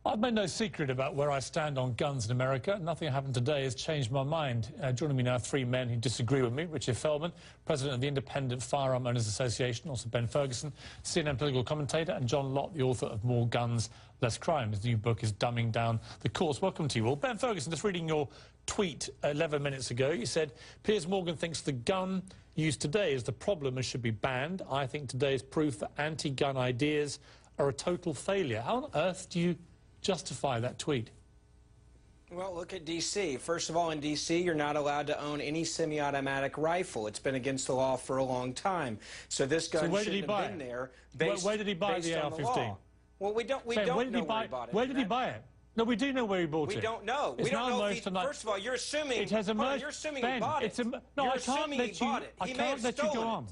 I've made no secret about where I stand on guns in America. Nothing happened today has changed my mind. Joining me now, three men who disagree with me. Richard Feldman, President of the Independent Firearm Owners Association, also Ben Ferguson, CNN political commentator, and John Lott, the author of More Guns, Less Crime. His new book is Dumbing Down the Courts. Welcome to you all. Ben Ferguson, just reading your tweet 11 minutes ago, you said, Piers Morgan thinks the gun used today is the problem and should be banned. I think today is proof that anti-gun ideas are a total failure. How on earth do you justify that tweet? Well, look at D.C. First of all, in D.C., you're not allowed to own any semi-automatic rifle. It's been against the law for a long time. So this gun shouldn't have been there based where did he buy the AR-15? Well, we don't know where he bought it. Where did he buy it? No, we do know where he bought it. We don't know. We don't know if he, first of all, you're assuming, it has emerged. You're assuming Ben, he bought it. No, you're I can't let you. I can't let you go on.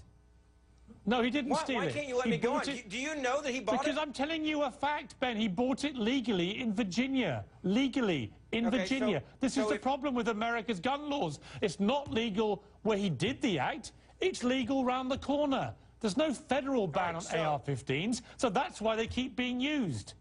No, he didn't steal it. Why can't you let me go on? Do you know that he bought it? Because I'm telling you a fact, Ben. He bought it legally in Virginia. Legally in Virginia. This is the problem with America's gun laws. It's not legal where he did the act. It's legal round the corner. There's no federal ban on AR-15s, so that's why they keep being used.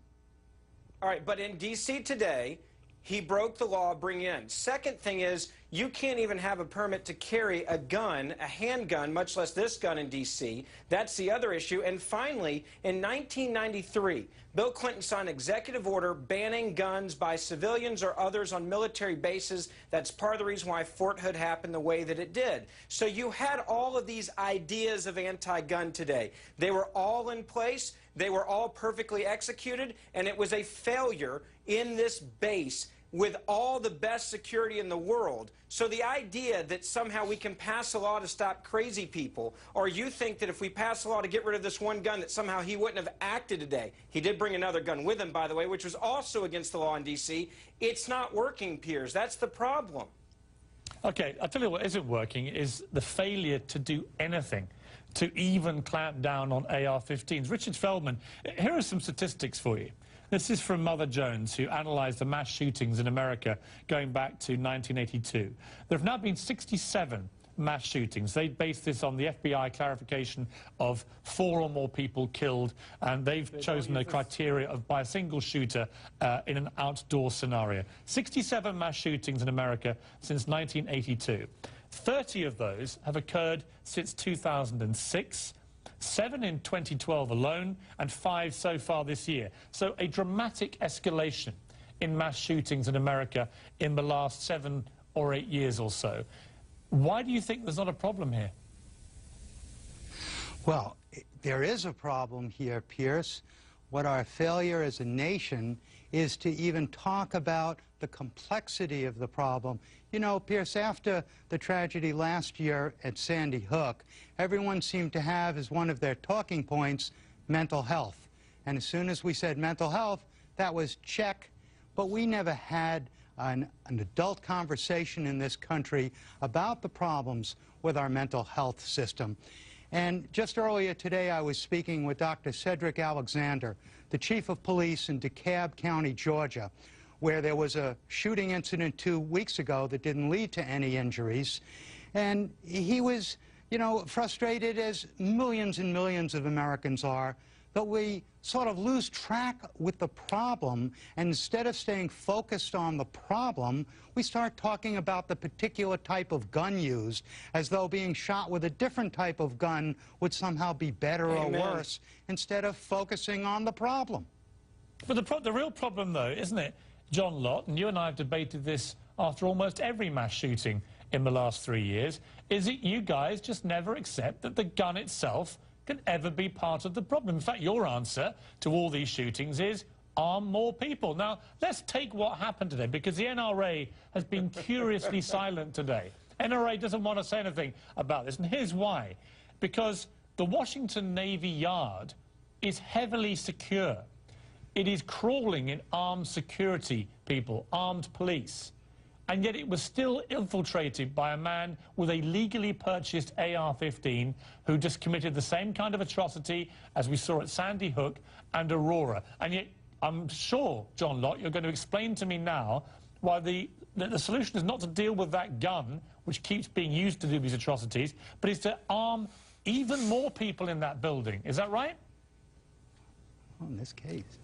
All right, but in D.C. today, he broke the law bringing in. Second thing is, you can't even have a permit to carry a gun, a handgun, much less this gun in D.C. That's the other issue. And finally, in 1993, Bill Clinton signed an executive order banning guns by civilians or others on military bases. That's part of the reason why Fort Hood happened the way that it did. So you had all of these ideas of anti-gun today. They were all in place. They were all perfectly executed, and it was a failure in this base with all the best security in the world. So the idea that somehow we can pass a law to stop crazy people, or you think that if we pass a law to get rid of this one gun that somehow he wouldn't have acted today. He did bring another gun with him, by the way, which was also against the law in D.C. It's not working, Piers. That's the problem. Okay, I'll tell you what isn't working is the failure to do anything to even clamp down on AR-15s. Richard Feldman, here are some statistics for you. This is from Mother Jones, who analysed the mass shootings in America going back to 1982. There have now been 67 mass shootings. They based this on the FBI clarification of 4 or more people killed, and they've chosen a criteria of by a single shooter in an outdoor scenario. 67 mass shootings in America since 1982. 30 of those have occurred since 2006. 7 in 2012 alone, and 5 so far this year. So a dramatic escalation in mass shootings in America in the last 7 or 8 years or so. Why do you think there's not a problem here? Well, there is a problem here, Piers. What our failure as a nation is to even talk about the complexity of the problem. You know, Piers, after the tragedy last year at Sandy Hook, everyone seemed to have as one of their talking points mental health. And as soon as we said mental health, that was check. But we never had an adult conversation in this country about the problems with our mental health system. And just earlier today, I was speaking with Dr. Cedric Alexander, the chief of police in DeKalb County, Georgia, where there was a shooting incident 2 weeks ago that didn't lead to any injuries. And he was, you know, frustrated, as millions and millions of Americans are, that we sort of lose track with the problem, and instead of staying focused on the problem, we start talking about the particular type of gun used, as though being shot with a different type of gun would somehow be better or worse, instead of focusing on the problem. But the real problem, though, isn't it, John Lott, and you and I have debated this after almost every mass shooting in the last 3 years, is that you guys just never accept that the gun itself can ever be part of the problem. In fact, your answer to all these shootings is arm more people. Now, let's take what happened today, because the NRA has been curiously silent today. NRA doesn't want to say anything about this, and here's why. Because the Washington Navy Yard is heavily secure. It is crawling in armed security people, armed police. And yet it was still infiltrated by a man with a legally purchased AR-15 who just committed the same kind of atrocity as we saw at Sandy Hook and Aurora. And yet, I'm sure, John Lott, you're going to explain to me now why the solution is not to deal with that gun, which keeps being used to do these atrocities, but is to arm even more people in that building. Is that right? In this case.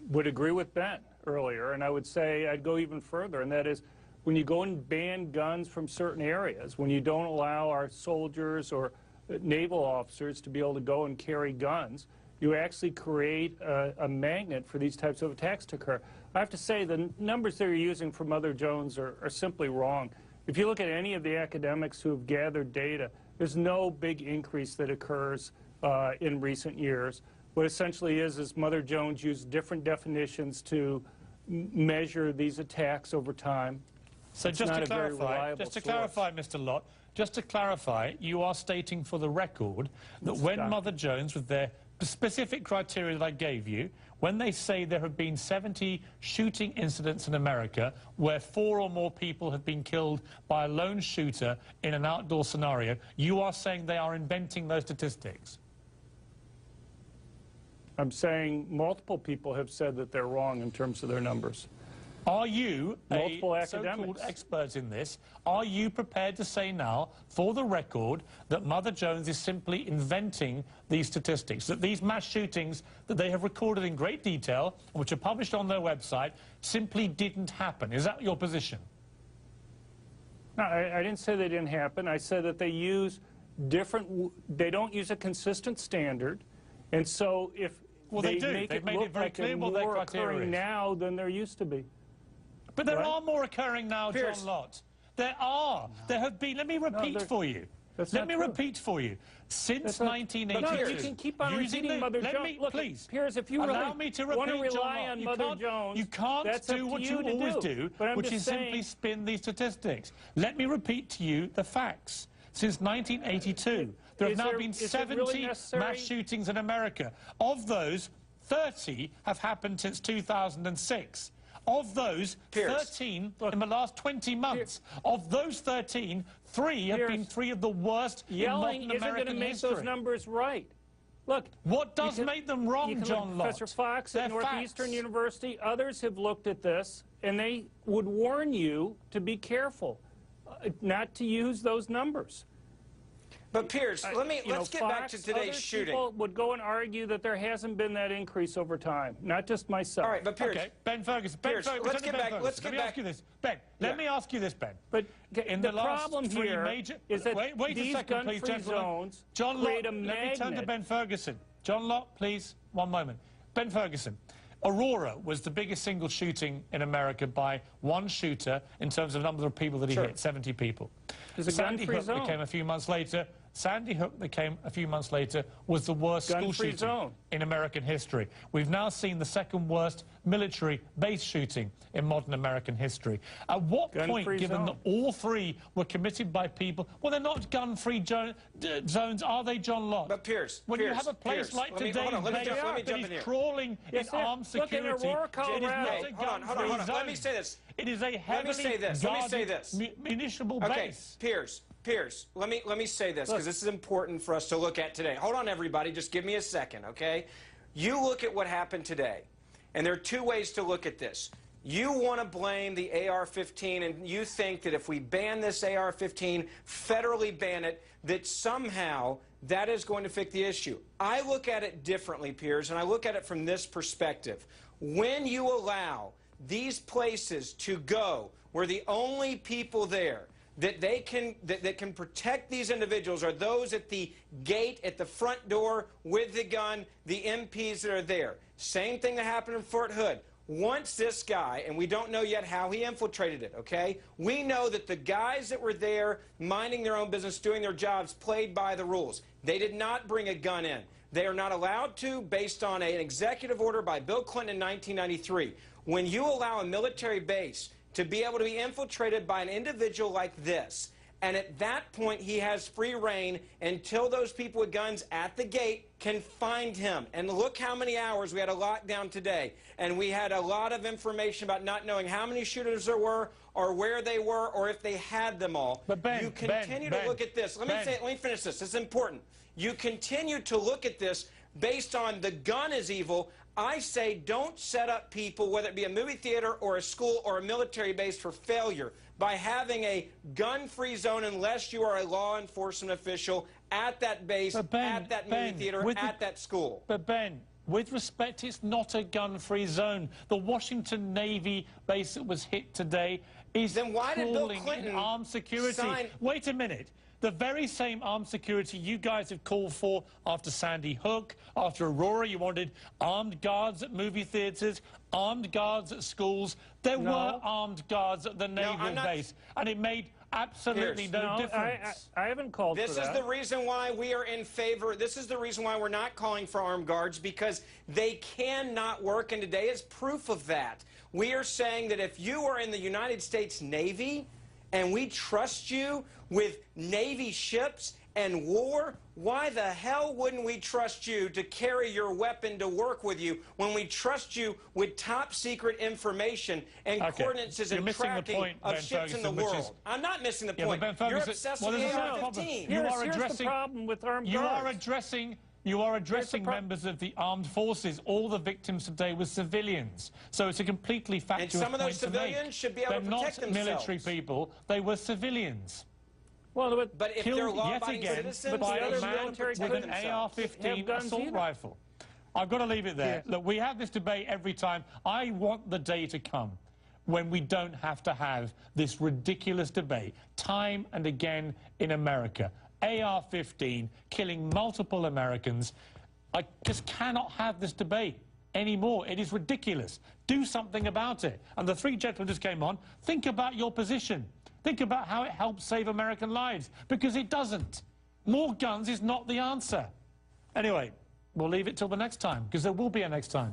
would agree with Ben earlier, and I would say I'd go even further, and that is when you go and ban guns from certain areas, when you don't allow our soldiers or naval officers to be able to go and carry guns, you actually create a magnet for these types of attacks to occur. I have to say the numbers that you're using for Mother Jones are simply wrong. If you look at any of the academics who have gathered data, there's no big increase that occurs in recent years. What essentially is Mother Jones used different definitions to measure these attacks over time. So it's just not to a very clarify, reliable Mr. Lott, just to clarify, you are stating for the record that when Mother Jones, with their specific criteria that I gave you, when they say there have been 70 shooting incidents in America where 4 or more people have been killed by a lone shooter in an outdoor scenario, you are saying they are inventing those statistics? I'm saying multiple people have said that they're wrong in terms of their numbers. Are you, multiple a so-called academics, expert in this, are you prepared to say now, for the record, that Mother Jones is simply inventing these statistics, that these mass shootings that they have recorded in great detail, which are published on their website, simply didn't happen? Is that your position? No, I didn't say they didn't happen. I said that they use different, they don't use a consistent standard, and so if they make it look like they're more occurring now than there used to be. But there are more occurring now, Piers. John Lott. There are. There have been. Let me repeat for you. Let me repeat for you. Since 1982. No, you can keep on repeating Mother Jones. Look, please. Piers, if you allow me to repeat, want to rely John on Lott, Mother Jones, you can't that's do what you always do, which is simply spin these statistics. Let me repeat to you the facts. Since 1982, there have now been 70 mass shootings in America. Of those, 30 have happened since 2006. Of those, Piers. 13 in the last 20 months. Of those 13, 3 have been 3 of the worst in modern American history. Yelling isn't going to make those numbers right. Look, what does make them wrong, John Lott? Professor Fox at Northeastern University, others have looked at this, and they would warn you to be careful, not to use those numbers. But Piers, let's get back to today's shooting. People would go and argue that there hasn't been that increase over time, not just myself. All right, but Piers, okay, Ben Ferguson. Piers, let's get back. Let me ask you this, Ben. Let me ask you this, Ben. But in the last problem here is that wait these a second, please, gun-free zones John create Lott, a let me turn to magnet. Ben Ferguson. John Lott, please, one moment. Ben Ferguson. Aurora was the biggest single shooting in America by one shooter in terms of the number of people that he hit, 70 people. Sandy Hook became a few months later. Sandy Hook became a few months later was the worst school shooting in American history. We've now seen the second worst military base shooting in modern American history. At what point, given that all 3 were committed by people, well, they're not gun-free zones, are they, John Lott? But Piers, when you have a place like today that is crawling in armed security, it is not a gun-free zone. Let me say this. It is a heavily guarded municipal base. Piers, let me say this, because this is important for us to look at today. Hold on, everybody. Just give me a second, okay? You look at what happened today, and there are 2 ways to look at this. You want to blame the AR-15, and you think that if we ban this AR-15, federally ban it, that somehow that is going to fix the issue. I look at it differently, Piers, and I look at it from this perspective. When you allow these places to go where the only people there that can protect these individuals are those at the gate, at the front door, with the gun, the MPs that are there. Same thing that happened in Fort Hood. Once this guy, and we don't know yet how he infiltrated it, okay? We know that the guys that were there minding their own business, doing their jobs, played by the rules. They did not bring a gun in. They are not allowed to, based on an executive order by Bill Clinton in 1993. When you allow a military base to be able to be infiltrated by an individual like this, and at that point he has free reign until those people with guns at the gate can find him. And look how many hours we had a lockdown today, and we had a lot of information about not knowing how many shooters there were, or where they were, or if they had them all. But Ben, you continue to look at this. Let me finish this. This is important. You continue to look at this based on the gun is evil. I say don't set up people, whether it be a movie theater or a school or a military base, for failure by having a gun-free zone unless you are a law enforcement official at that base, at that movie theater, at that school. But Ben, with respect, it's not a gun-free zone. The Washington Navy base that was hit today is Then why did Bill crawling Clinton in armed security. sign... Wait a minute. The very same armed security you guys have called for after Sandy Hook, after Aurora. You wanted armed guards at movie theatres, armed guards at schools. There were armed guards at the naval base, and it made absolutely no difference. I haven't called for that. This is the reason why we are in favor. This is the reason why we're not calling for armed guards, because they cannot work, and today is proof of that. We are saying that if you are in the United States Navy and we trust you with Navy ships and war, why the hell wouldn't we trust you to carry your weapon to work with you when we trust you with top-secret information and coordinates and tracking of ships in the world? I'm not missing the point. You're obsessed with the AR-15. Here's the problem with armed guards. You are addressing members of the armed forces. All the victims today were civilians. So it's a completely factual point to make. And some of those civilians should be able to protect themselves. They're not military people. They were civilians. Well, but if they're law-abiding citizens, by they a should be man able to protect with an themselves. AR-15 assault rifle. I've got to leave it there. Look, we have this debate every time. I want the day to come when we don't have to have this ridiculous debate time and again in America. AR-15 killing multiple Americans. I just cannot have this debate anymore. It is ridiculous. Do something about it. And the three gentlemen just came on. Think about your position. Think about how it helps save American lives, because it doesn't. More guns is not the answer. Anyway, we'll leave it till the next time, because there will be a next time.